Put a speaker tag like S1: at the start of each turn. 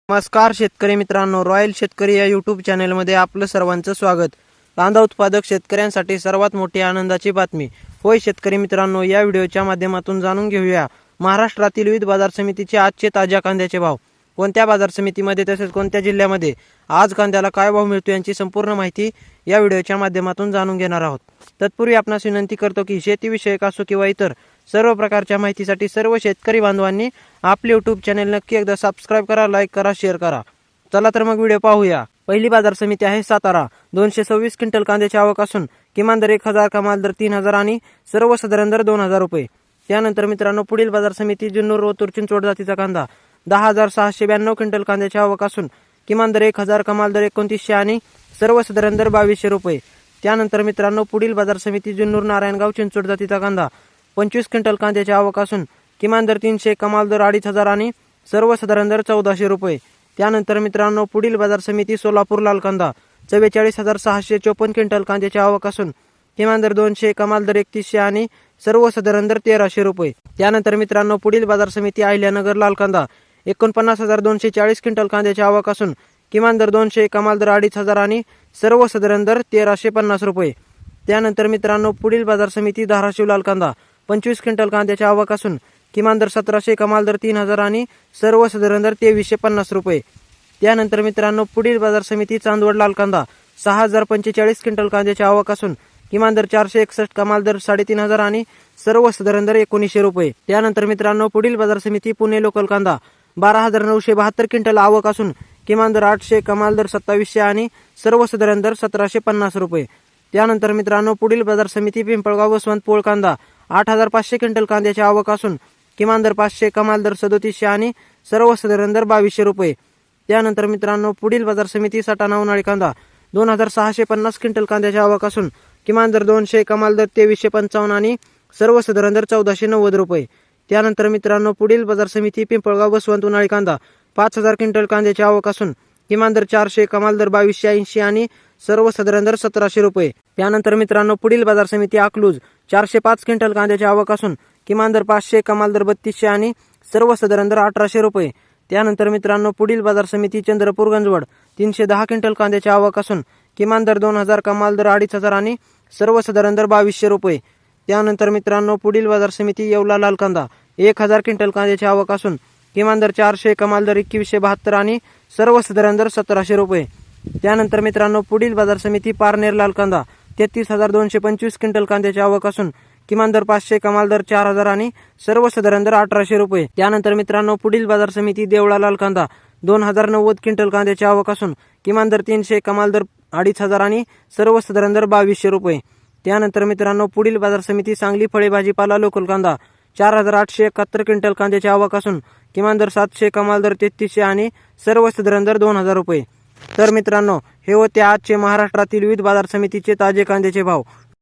S1: नमस्कार शेतकरी मित्रांनो, रॉयल शेतकरी या यूट्यूब चॅनलमध्ये आपलं सर्वांचं स्वागत। कांदा उत्पादक शेतकऱ्यांसाठी सर्वात मोठी आनंदाची बातमी। होय शेतकरी मित्रांनो, या व्हिडिओच्या माध्यमातून जाणून घेऊया महाराष्ट्रातील विविध बाजार समितीचे आजचे ताज्या कांद्याचे भाव, कोणत्या बाजार समितीमध्ये तसेच कोणत्या जिल्ह्यामध्ये आज कांद्याला काय भाव मिळतो यांची संपूर्ण माहिती या व्हिडिओच्या माध्यमातून जाणून घेणार आहोत। तत्पूर्वी आपणास विनंती करतो की शेतीविषयक असो किंवा इतर सर्व प्रकारच्या माहितीसाठी सर्व शेतकरी बांधवांनी आपले यूट्यूब चॅनल नक्की एकदा सबस्क्राइब करा, लाईक करा, शेअर करा। चला तर मग व्हिडिओ पाहूया। पहिली बाजार समिती आहे सातारा। 226 क्विंटल कांद्याची आवक असून किमान दर 1000, कमाल दर 3000 आणि सर्वसाधारण दर 2000 रुपये। त्यानंतर मित्रांनो, पुढील बाजार समिती जुन्नर ओतूर चिंचवड जातीचा कांदा 10692 क्विंटल कांद्याची आवक असून किमान दर 1000, कमाल दर 2900 आणि सर्वसाधारण दर 2200 रुपये। त्यानंतर मित्रांनो, पुढील बाजार समिती जुन्नर नारायणगाव चिंचवड जातीचा कांदा 25 क्विंटल कांद्याची आवक असून किमान दर 300, कमाल दर 2500 आणि सर्वसाधारण दर 1400 रुपये। त्यानंतर मित्रांनो, पुढील बाजार समिती सोलापूर लाल कांदा 44654 क्विंटल कांद्याची आवक असून किमान दर 200, कमाल दर 3100 आणि सर्वसाधारण दर 1300 रुपये। त्यानंतर मित्रांनो, पुढील बाजार समिती अहिल्यानगर लाल कांदा 49240 क्विंटल कांद्याची आवक असून किमान दर 200, कमाल दर 2500 आणि सर्वसाधारण दर 1350 रुपये। त्यानंतर मित्रांनो, पुढील बाजार समिती धाराशिव लाल कांदा 25 क्विंटल कांद्याची आवक असून किमान दर 1700, कमाल दर 3000 आणि सर्वसाधारण दर 2350 रुपये। त्यानंतर मित्रांनो, पुढील बाजार समिती चांदवड लाल कांदा 6045 क्विंटल कांद्याची आवक असून किमान दर 461, कमाल दर 3500 आणि सर्वसाधारण दर 1900 रुपये। त्यानंतर मित्रांनो, पुढील बाजार समिती पुणे लोकल कांदा 12972 क्विंटल आवक असून किमान दर 800, कमाल दर 2700 आणि सर्वसाधारण दर 1750 रुपये। त्यानंतर मित्रांनो, पुढील बाजार समिती पिंपळगाव वसवंत पोळ कांदा 8500 क्विंटल कांद्याची आवक असून किमान दर 500, कमाल दर 3700 आणि सर्वसाधारण दर 2200 रुपये। त्यानंतर मित्रांनो, पुढील बाजार समिती सटाणा उन्हाळी कांदा 2650 क्विंटल कांद्याची आवक असून किमान दर 200, कमाल दर 2355 आणि सर्वसाधारण दर 1490 रुपये। त्यानंतर मित्रांनो, पुढील बाजार समिती पिंपळगाव वसवंत उन्हाळी कांदा 5000 क्विंटल कांद्याची आवक असून किमान दर 400, कमाल दर 2280 आणि सर्वसाधारण दर 1700 रुपये। त्यानंतर मित्रांनो, पुढील बाजार समिती अकलूज 405 क्विंटल कांद्याची आवक असून किमान दर 500, कमाल दर 3200 आणि सर्वसाधारण दर 1800 रुपये। त्यानंतर मित्रांनो, पुढील बाजार समिती चंद्रपूर गंजवड 310 क्विंटल कांद्याची आवक असून किमान दर 2000, कमाल दर 2500 आणि सर्वसाधारण दर 2200 रुपये। त्यानंतर मित्रांनो, पुढील बाजार समिती येवला लाल कांदा 1000 क्विंटल कांद्याची आवक असून किमान दर 400, कमाल दर 2172 आणि सर्वसाधारण दर 1700 रुपये। त्यानंतर मित्रांनो, पुढील बाजार समिती पारनेर लाल कांदा 33225 क्विंटल कांद्याची आवक असून किमान दर 500, कमाल दर 4000 आणि सर्वसाधारण दर 1800 रुपये। त्यानंतर मित्रांनो, पुढील बाजार समिती देवळा लाल कांदा 2090 क्विंटल कांद्याची आवक असून किमान दर 300, कमाल दर 2500 आणि सर्वसाधारण दर 2200 रुपये। त्यानंतर मित्रांनो, पुढील बाजार समिती सांगली फळे भाजीपाला लोकल कांदा 4871 क्विंटल कांद्याची आवक असून किमान दर 700, कमाल दर 3300 आणि सर्वसाधारण दर 2000 रुपये। तर मित्रांनो, हे होते आजचे महाराष्ट्रातील विविध बाजार समितीचे ताजे कांद्याचे भाव।